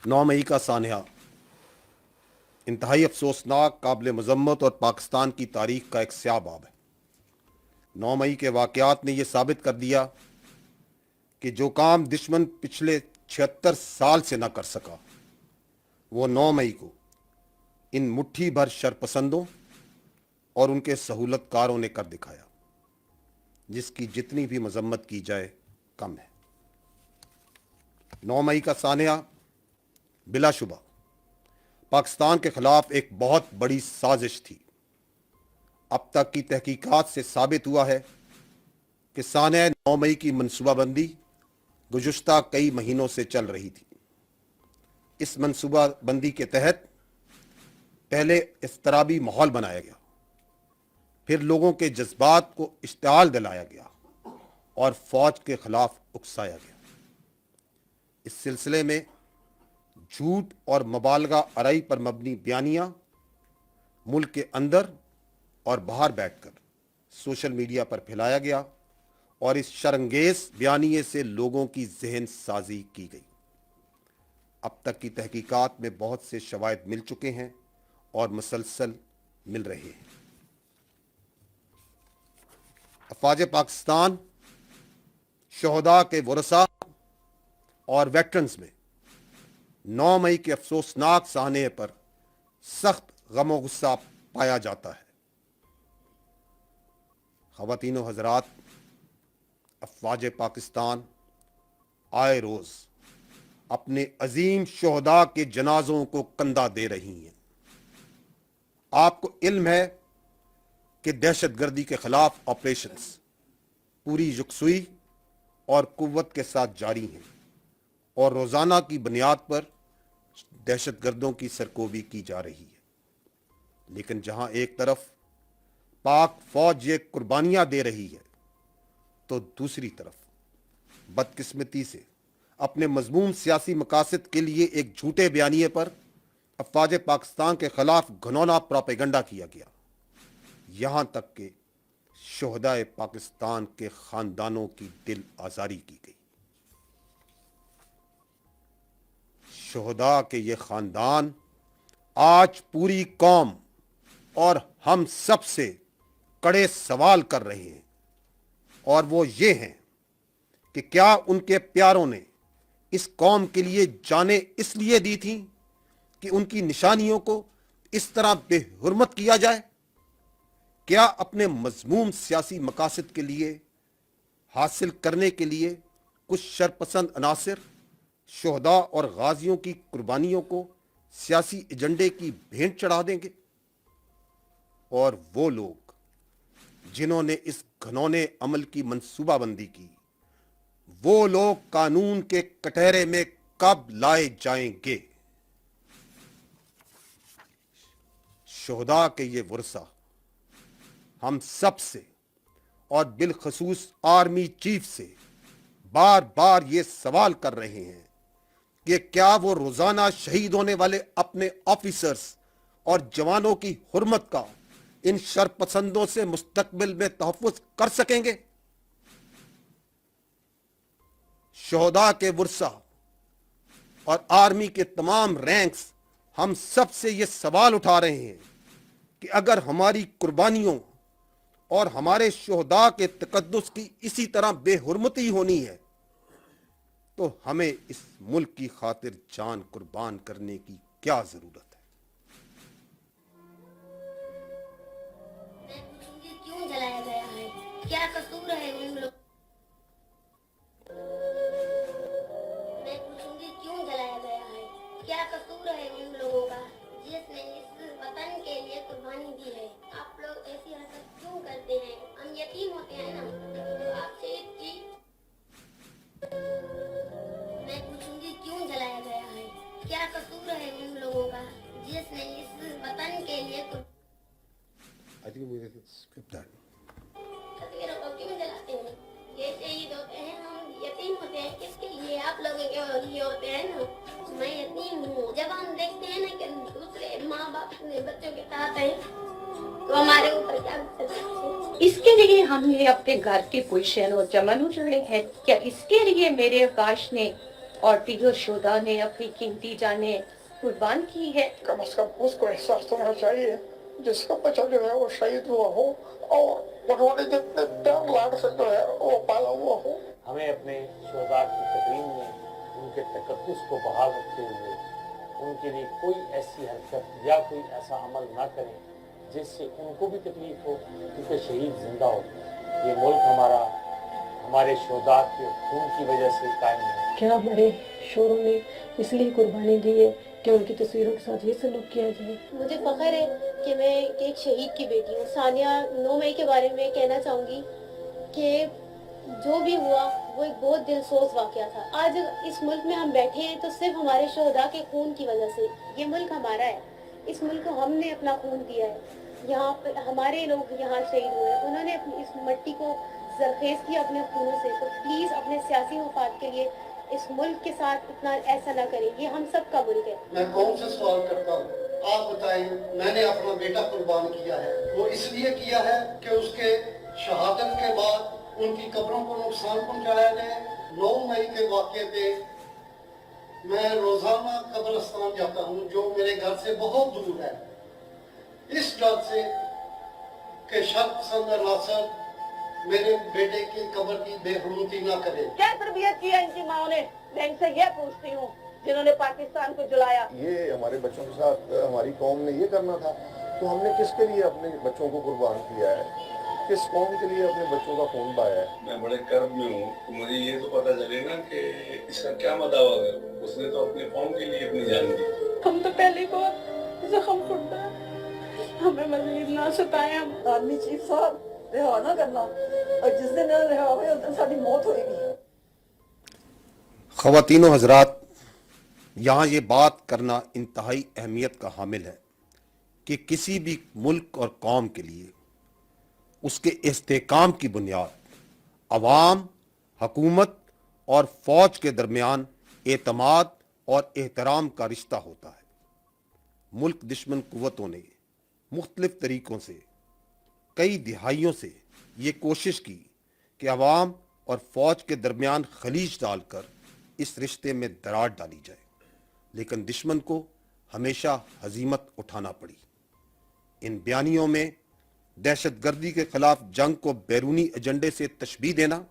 9 मई का सानहा इंतहाई अफसोसनाक, काबिल मजम्मत और पाकिस्तान की तारीख का एक स्याह बाब है। 9 मई के वाक़यात ने यह साबित कर दिया कि जो काम दुश्मन पिछले 76 साल से न कर सका, वो 9 मई को इन मुट्ठी भर शरपसंदों और उनके सहूलतकारों ने कर दिखाया, जिसकी जितनी भी मजम्मत की जाए कम है। 9 मई का सानहा बिलाशुबा पाकिस्तान के खिलाफ एक बहुत बड़ी साजिश थी। अब तक की तहकीकात से साबित हुआ है कि सानहा 9 मई की मनसूबाबंदी गुज़श्ता कई महीनों से चल रही थी। इस मनसूबाबंदी के तहत पहले इज़्तिराबी माहौल बनाया गया, फिर लोगों के जज्बात को इश्तिआल दिलाया गया और फौज के खिलाफ उकसाया गया। इस सिलसिले में झूठ और मुबालगा आराई पर मबनी बयानियां मुल्क के अंदर और बाहर बैठकर सोशल मीडिया पर फैलाया गया और इस शर्मंगेज बयानिए से लोगों की जहन साजी की गई। अब तक की तहकीकात में बहुत से शवाहिद मिल चुके हैं और मुसलसल मिल रहे हैं। अफवाज पाकिस्तान शहदा के वरसा और वेटरन्स में 9 मई के अफसोसनाक साहने पर सख्त गम गुस्सा पाया जाता है। ख़वातीन व हज़रात, अफवाज पाकिस्तान आए रोज़ अपने अजीम शहदा के जनाजों को कंधा दे रही हैं। आपको इल्म है कि दहशतगर्दी के खिलाफ ऑपरेशंस पूरी यकसुई और कुव्वत के साथ जारी हैं और रोज़ाना की बुनियाद पर दहशतगर्दों की सरकोबी की जा रही है। लेकिन जहां एक तरफ पाक फौज ये कुर्बानियां दे रही है, तो दूसरी तरफ बदकिस्मती से अपने मजमूम सियासी मकासद के लिए एक झूठे बयानिए पर अफवाज पाकिस्तान के खिलाफ घनौना प्रोपेगंडा किया गया। यहां तक कि शहदाए पाकिस्तान के खानदानों की दिल आजारी की गई। शहदा के ये खानदान आज पूरी कौम और हम सब से कड़े सवाल कर रहे हैं, और वो ये हैं कि क्या उनके प्यारों ने इस कौम के लिए जानें इसलिए दी थी कि उनकी निशानियों को इस तरह बेहुरमत किया जाए? क्या अपने मजमूम सियासी मकासद के लिए हासिल करने के लिए कुछ शरपसंद अनासिर शहदा और गाजियों की कुर्बानियों को सियासी एजेंडे की भेंट चढ़ा देंगे? और वो लोग जिन्होंने इस घनौने अमल की मंसूबाबंदी की, वो लोग कानून के कटहरे में कब लाए जाएंगे? शहदा के ये वर्सा हम सब से और बिलखसूस आर्मी चीफ से बार बार ये सवाल कर रहे हैं कि क्या वो रोजाना शहीद होने वाले अपने ऑफिसर्स और जवानों की हुर्मत का इन शरपसंदों से मुस्तकबिल में तहफ़्फ़ुज़ कर सकेंगे? शहदा के वर्सा और आर्मी के तमाम रैंक्स हम सब से ये सवाल उठा रहे हैं कि अगर हमारी कुर्बानियों और हमारे शहदा के तकद्दुस की इसी तरह बेहुरमती होनी है, तो हमें इस मुल्क की खातिर जान कुर्बान करने की क्या जरूरत है? मैं पूछूंगी क्यों जलाया गया है, क्या कसूर है उन लोग। मैं पूछूंगी क्यों जलाया गया है, क्या कसूर है उन लोगों का जिसने इस वतन के लिए कुर्बानी दी है। आप लोग ऐसी हरकत क्यों करते हैं? हम यतीम होते हैं ना, तो आपसे की। मैं पूछूंगी क्यों जलाया गया है, क्या कसूर है उन लोगों का जिसने इस वतन के लिए तस्वीरों को क्यों जलाते हैं? ये शहीद होते हैं, हम यतीम होते हैं, किसके लिए? आप लोगों के लिए होते हैं ना। मैं यतीम हूँ। जब हम देखते हैं ना कि दूसरे माँ बाप अपने बच्चों के साथ हैं, तो हमारे ऊपर क्या गुजरती है? इसके लिए हमने अपने घर के गुलशन और चमन उजाड़े हैं। क्या इसके लिए मेरे आकाश ने اور دیگر شہدا نے اپنی قیمتی جانیں قربان کی ہے. کم از کم اس کو احساس ہونا چاہیے جس کا بچہ جو ہے وہ شہید ہوا ہو اور بھگوان نے جتنے پیار لاڈ سے جو ہے وہ پالا ہوا ہو. ہمیں اپنے شہداء کی تکریم میں ان کے تقدس کو بحال رکھتے ہوئے ان کے لیے کوئی ایسی حرکت یا کوئی ایسا عمل نہ کریں جس سے ان کو بھی تکلیف ہو، کیونکہ شہید زندہ ہو. یہ ملک ہمارا ہمارے شہداء کے خون کی وجہ سے قائم ہے. کیا ہمارے شوروں نے اس لیے قربانی دی ہے کہ ان کی تصویروں کے ساتھ یہ سلوک کیا جائے؟ مجھے فخر ہے کہ میں ایک شہید کی بیٹی ہوں. ثانیہ 9 مئی کے بارے میں کہنا چاہوں گی کہ جو بھی ہوا وہ ایک بہت دل سوز واقعہ تھا. آج اس ملک میں ہم بیٹھے ہیں تو صرف ہمارے شہداء کے خون کی وجہ سے. یہ ملک ہمارا ہے، اس ملک کو ہم نے اپنا خون دیا ہے. یہاں پہ ہمارے لوگ یہاں شہید ہوئے ہیں، انہوں نے اپنی اس مٹی کو زرخیز کیا اپنے خونوں سے. تو پلیز اپنے سیاسی مفاد کے لیے اس ملک کے ساتھ اتنا ایسا نہ کریں. یہ ہم سب کا ملک ہے. میں قوم سے سوال کرتا ہوں، آپ بتائیں، میں نے اپنا بیٹا قربان کیا ہے، وہ اس لیے کیا ہے کہ اس کے شہادت کے بعد ان کی قبروں کو نقصان پہنچایا جائے. 9 مئی کے واقعے پہ میں روزانہ قبرستان جاتا ہوں جو میرے گھر سے بہت دور ہے، اس ڈر سے کہ شر پسند عناصر میرے بیٹے کی قبر کی بے حرمتی نہ کرے. کیا تربیت کی ہے ان کی ماں نے؟ میں ان سے یہ پوچھتی ہوں جنہوں نے پاکستان کو جلایا. یہ ہمارے بچوں کے ساتھ ہماری قوم نے یہ کرنا تھا تو ہم نے کس کے لیے اپنے بچوں کو قربان کیا ہے، کس قوم کے لیے اپنے بچوں کا خون بہایا ہے. میں بڑے کرب میں ہوں تو مجھے یہ تو پتہ چلے نا کہ اس کا کیا مداوع ہے. اس نے تو اپنے قوم کے لیے اپنی جان دی. ہم تو پہلی بار زخم خوردہ ہیں، ہمیں مزید نہ ستائیں. ہم آرمی چیف صاحب رہا نہ کرنا، اور جس دن رہا ہوئے اس دن ساری موت ہوئے گی. خواتین و حضرات، یہاں یہ بات کرنا انتہائی اہمیت کا حامل ہے کہ کسی بھی ملک اور قوم کے لیے اس کے استحکام کی بنیاد عوام، حکومت اور فوج کے درمیان اعتماد اور احترام کا رشتہ ہوتا ہے. ملک دشمن قوتوں نے مختلف طریقوں سے کئی دہائیوں سے یہ کوشش کی کہ عوام اور فوج کے درمیان خلیج ڈال کر اس رشتے میں دراڑ ڈالی جائے، لیکن دشمن کو ہمیشہ ہزیمت اٹھانا پڑی. ان بیانیوں میں دہشت گردی کے خلاف جنگ کو بیرونی ایجنڈے سے تشبیہ دینا،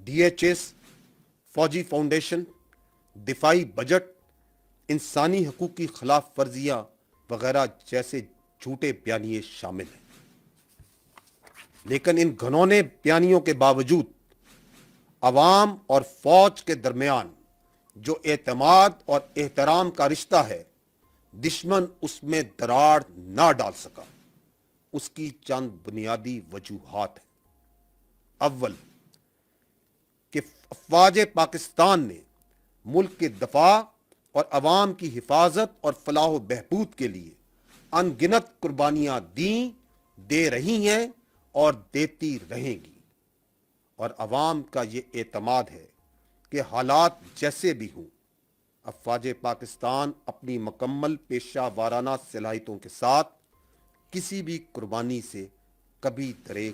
DHS، فوجی فاؤنڈیشن، دفاعی بجٹ، انسانی حقوق کی خلاف ورزیاں وغیرہ جیسے جھوٹے بیانیے شامل ہیں. لیکن ان گھنونے بیانیوں کے باوجود عوام اور فوج کے درمیان جو اعتماد اور احترام کا رشتہ ہے، دشمن اس میں دراڑ نہ ڈال سکا. اس کی چند بنیادی وجوہات ہیں. اول، کہ افواج پاکستان نے ملک کے دفاع اور عوام کی حفاظت اور فلاح و بہبود کے لیے ان گنت قربانیاں دیں، دے رہی ہیں اور دیتی رہیں گی. اور عوام کا یہ اعتماد ہے کہ حالات جیسے بھی ہوں، افواج پاکستان اپنی مکمل پیشہ وارانہ صلاحیتوں کے ساتھ کسی بھی قربانی سے کبھی دریغ